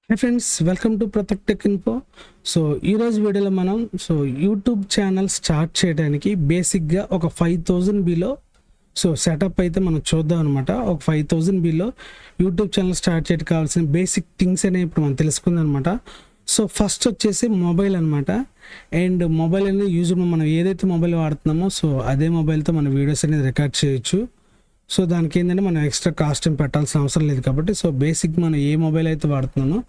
Hi friends, welcome to protect tech info. So ఈరోజు వీడియోలో మనం యూట్యూబ్ ఛానల్ స్టార్ట్ చేయడానికి బేసిక్గా ఒక 5000 బిలో సెటప్ అయితే మనం చూద్దాం అనమాట. ఒక 5000 బిలో యూట్యూబ్ ఛానల్ స్టార్ట్ చేయడానికి కావాల్సిన బేసిక్ థింగ్స్ అనేవి ఇప్పుడు మనం తెలుసుకుందాం అనమాట. సో ఫస్ట్ వచ్చేసి మొబైల్ అనమాట. అండ్ మొబైల్ అనేది మనం ఏదైతే మొబైల్ వాడుతున్నామో అదే మొబైల్తో మన వీడియోస్ అనేది రికార్డ్ చేయొచ్చు. దానికి ఏంటంటే మనం ఎక్స్ట్రా కాస్ట్ ఏం పెట్టాల్సిన అవసరం లేదు కాబట్టి బేసిక్ మనం ఏ మొబైల్ అయితే వాడుతున్నామో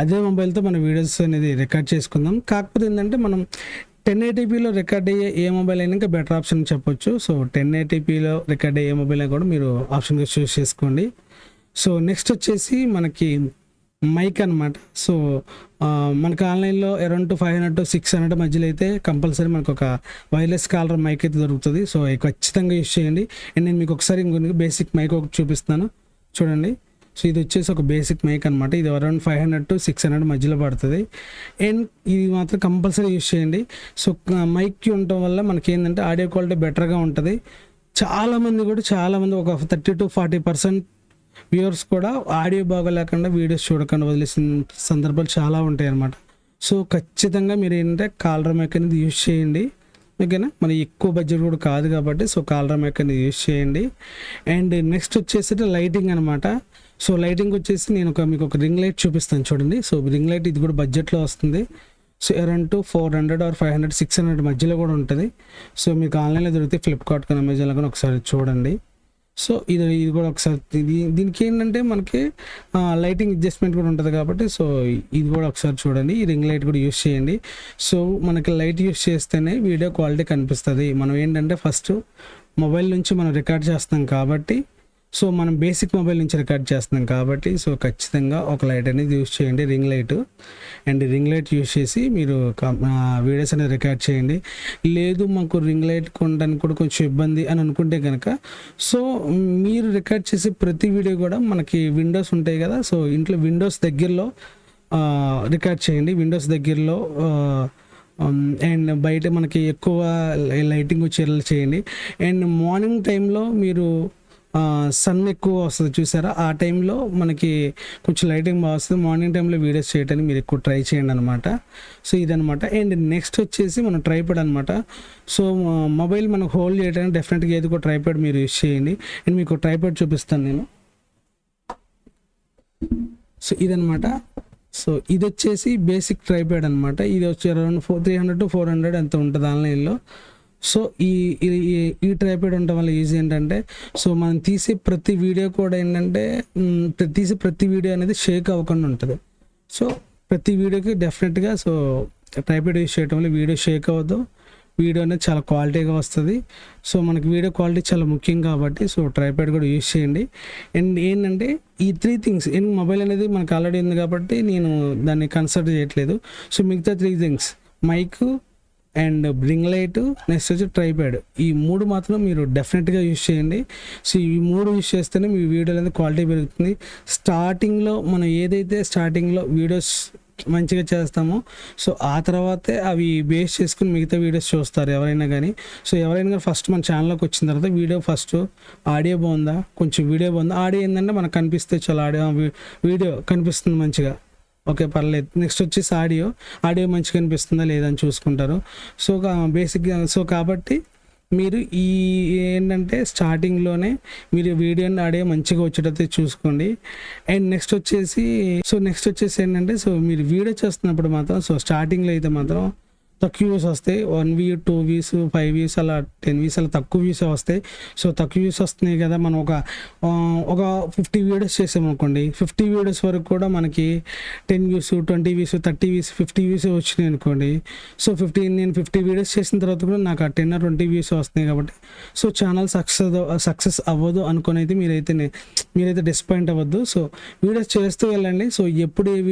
అదే మొబైల్తో మన వీడియోస్ అనేది రికార్డ్ చేసుకుందాం. కాకపోతే ఏంటంటే మనం 1080pలో రికార్డ్ అయ్యే ఏ మొబైల్ అయినా ఇంకా బెటర్ ఆప్షన్ చెప్పొచ్చు. 1080pలో రికార్డ్ అయ్యే మొబైల్ కూడా మీరు ఆప్షన్గా చూస్ చేసుకోండి. నెక్స్ట్ వచ్చేసి మనకి మైక్ అనమాట. మనకి ఆన్లైన్లో అరౌండ్ 500 to 600 మధ్యలో అయితే కంపల్సరీ మనకు ఒక వైర్లెస్ కాలర్ మైక్ అయితే దొరుకుతుంది. ఖచ్చితంగా యూస్ చేయండి. అండ్ నేను మీకు ఒకసారి ఇంకొక బేసిక్ మైక్ ఒకటి చూపిస్తాను చూడండి. ఇది వచ్చేసి ఒక బేసిక్ మైక్ అనమాట. ఇది అరౌండ్ 500 to 600 మధ్యలో పడుతుంది. అండ్ ఇది మాత్రం కంపల్సరీ యూస్ చేయండి. మైక్ ఉండటం వల్ల మనకి ఏంటంటే ఆడియో క్వాలిటీ బెటర్గా ఉంటుంది. చాలామంది ఒక 30 to 40% వ్యూవర్స్ కూడా ఆడియో బాగోలేకుండా వీడియోస్ చూడకుండా వదిలేసిన సందర్భాలు చాలా ఉంటాయి అన్నమాట. ఖచ్చితంగా మీరు ఏంటంటే కాలర్ మైక్ అనేది యూజ్ చేయండి. ఓకేనా, మన ఎక్కువ బడ్జెట్ కూడా కాదు కాబట్టి కాలర్ మైక్ అనేది యూజ్ చేయండి. అండ్ నెక్స్ట్ వచ్చేసి లైటింగ్ అనమాట. లైటింగ్ వచ్చేసి నేను మీకు ఒక రింగ్ లైట్ చూపిస్తాను చూడండి. రింగ్ లైట్ ఇది కూడా బడ్జెట్లో వస్తుంది. అరౌండ్ 400 or 500, 600 మధ్యలో కూడా ఉంటుంది. మీకు ఆన్లైన్లో దొరికితే ఫ్లిప్కార్ట్ కానీ అమెజాన్లో కానీ ఒకసారి చూడండి. ఇది కూడా ఒకసారి దీనికి ఏంటంటే మనకి లైటింగ్ అడ్జస్ట్మెంట్ కూడా ఉంటుంది కాబట్టి ఇది కూడా ఒకసారి చూడండి. ఈ రింగ్ లైట్ కూడా యూస్ చేయండి. మనకి లైట్ యూస్ చేస్తేనే వీడియో క్వాలిటీ కనిపిస్తుంది. మనం ఏంటంటే ఫస్ట్ మొబైల్ నుంచి మనం రికార్డ్ చేస్తాం కాబట్టి మనం బేసిక్ మొబైల్ నుంచి రికార్డ్ చేస్తున్నాం కాబట్టి ఖచ్చితంగా ఒక లైట్ అనేది యూస్ చేయండి, ring light. And ring light use చేసి మీరు వీడియోస్ అనేది రికార్డ్ చేయండి. లేదు మాకు రింగ్ లైట్ కొనడానికి కూడా కొంచెం ఇబ్బంది అని అనుకుంటే కనుక మీరు రికార్డ్ చేసే ప్రతి వీడియో కూడా మనకి విండోస్ ఉంటాయి కదా, ఇంట్లో విండోస్ దగ్గరలో రికార్డ్ చేయండి. విండోస్ దగ్గరలో అండ్ బయట మనకి ఎక్కువ లైటింగ్ వచ్చేలా చేయండి. అండ్ మార్నింగ్ టైంలో మీరు సన్ ఎక్కువ వస్తుంది చూసారా, ఆ టైంలో మనకి కొంచెం లైటింగ్ బాగా వస్తుంది. మార్నింగ్ టైంలో వీడియోస్ చేయడానికి మీరు ఎక్కువ ట్రై చేయండి అనమాట. ఇదనమాట. అండ్ నెక్స్ట్ వచ్చేసి మనం ట్రైపాడ్ అనమాట. మొబైల్ మనకు హోల్డ్ చేయడానికి డెఫినెట్గా ఏది కూడా ట్రైపాడ్ మీరు యూస్ చేయండి. అండ్ మీకు ట్రైపాడ్ చూపిస్తాను నేను. ఇదనమాట. ఇది వచ్చేసి బేసిక్ ట్రైపాడ్ అనమాట. ఇది వచ్చి అరౌండ్ 300 to 400 ఎంత ఉంటుంది ఆన్లైన్లో. ఈ ట్రైపాడ్ ఉండటం వల్ల ఈజీ ఏంటంటే మనం తీసే ప్రతి వీడియో కూడా ఏంటంటే ప్రతి వీడియో అనేది షేక్ అవ్వకుండా ఉంటుంది. ప్రతి వీడియోకి డెఫినెట్గా ట్రైపాడ్ యూజ్ చేయడం వల్ల వీడియో షేక్ అవ్వదు, వీడియో అనేది చాలా క్వాలిటీగా వస్తుంది. మనకి వీడియో క్వాలిటీ చాలా ముఖ్యం కాబట్టి ట్రైపాడ్ కూడా యూజ్ చేయండి. అండ్ ఏంటంటే ఈ 3 things మొబైల్ అనేది మనకు ఆల్రెడీ ఉంది కాబట్టి నేను దాన్ని కన్సిడర్ చేయట్లేదు. మిగతా 3 things mic and ring light, next వచ్చి ట్రైపాడ్, ఈ 3 మాత్రం మీరు డెఫినెట్గా యూజ్ చేయండి. ఈ 3 యూజ్ చేస్తేనే మీ వీడియోలో అనేది క్వాలిటీ పెరుగుతుంది. స్టార్టింగ్లో మనం ఏదైతే స్టార్టింగ్లో వీడియోస్ మంచిగా చేస్తామో ఆ తర్వాతే అవి బేస్ చేసుకుని మిగతా వీడియోస్ చూస్తారు ఎవరైనా కానీ. ఎవరైనా కానీ ఫస్ట్ మన ఛానల్లోకి వచ్చిన తర్వాత వీడియో ఫస్ట్ ఆడియో బాగుందా, కొంచెం వీడియో బాగుందా, ఆడియో ఏంటంటే మనకు కనిపిస్తే చాలా వీడియో కనిపిస్తుంది మంచిగా, ఓకే పర్లేదు. నెక్స్ట్ వచ్చేసి ఆడియో మంచిగా కనిపిస్తుందా లేదా అని చూసుకుంటారు. బేసిక్గా కాబట్టి మీరు ఏంటంటే స్టార్టింగ్లోనే మీరు వీడియో అండ్ ఆడియో మంచిగా వచ్చేటట్టు చూసుకోండి. అండ్ నెక్స్ట్ వచ్చేసి ఏంటంటే మీరు వీడియో చేస్తున్నప్పుడు మాత్రం స్టార్టింగ్లో అయితే మాత్రం తక్కువ వ్యూస్ వస్తాయి. 1 view 2 views 5 views అలా 10 views అలా తక్కువ వ్యూస్ వస్తాయి. తక్కువ వ్యూస్ వస్తున్నాయి కదా, మనం ఒక 50 వీడియోస్ చేసామనుకోండి, 50 వీడియోస్ వరకు కూడా మనకి 10 views 20 views 30 views 50 views వచ్చినాయి అనుకోండి. నేను 50 వీడియోస్ చేసిన తర్వాత కూడా నాకు 10 or 20 views వస్తున్నాయి కాబట్టి ఛానల్ సక్సెస్ అవ్వదు అనుకుని అయితే మీరైతే డిసప్పాయింట్ అవ్వద్దు. వీడియోస్ చేస్తూ వెళ్ళండి. ఎప్పుడు ఏ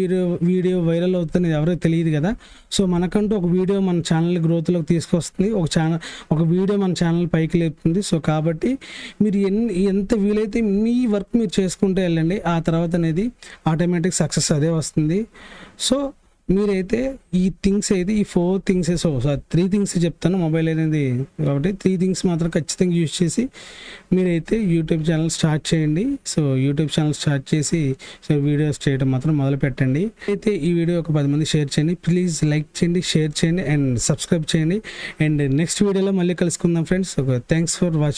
వీడియో వైరల్ అవుతుంది ఎవరికి తెలియదు కదా. మనకంటూ ఒక వీడియో మన ఛానల్ గ్రోత్లోకి తీసుకొస్తుంది, ఒక వీడియో మన ఛానల్ పైకి లేపుతుంది. కాబట్టి మీరు ఎంత వీలైతే మీ వర్క్ మీరు చేసుకుంటూ వెళ్ళండి. ఆ తర్వాత అనేది ఆటోమేటిక్ సక్సెస్ అదే వస్తుంది. మీరైతే ఈ థింగ్స్ అయితే ఈ 4 థింగ్స్ 3 థింగ్స్ చెప్తాను మొబైల్ అనేది కాబట్టి 3 థింగ్స్ మాత్రం ఖచ్చితంగా యూజ్ చేసి మీరైతే యూట్యూబ్ ఛానల్ స్టార్ట్ చేయండి. సో యూట్యూబ్ ఛానల్ స్టార్ట్ చేసి సో వీడియోస్ చేయడం మాత్రం మొదలు పెట్టండి. అయితే ఈ వీడియో ఒక 10 మంది షేర్ చేయండి. ప్లీజ్ లైక్ చేయండి, షేర్ చేయండి అండ్ సబ్స్క్రైబ్ చేయండి. అండ్ నెక్స్ట్ వీడియోలో మళ్ళీ కలుసుకుందాం ఫ్రెండ్స్. Thanks for watching.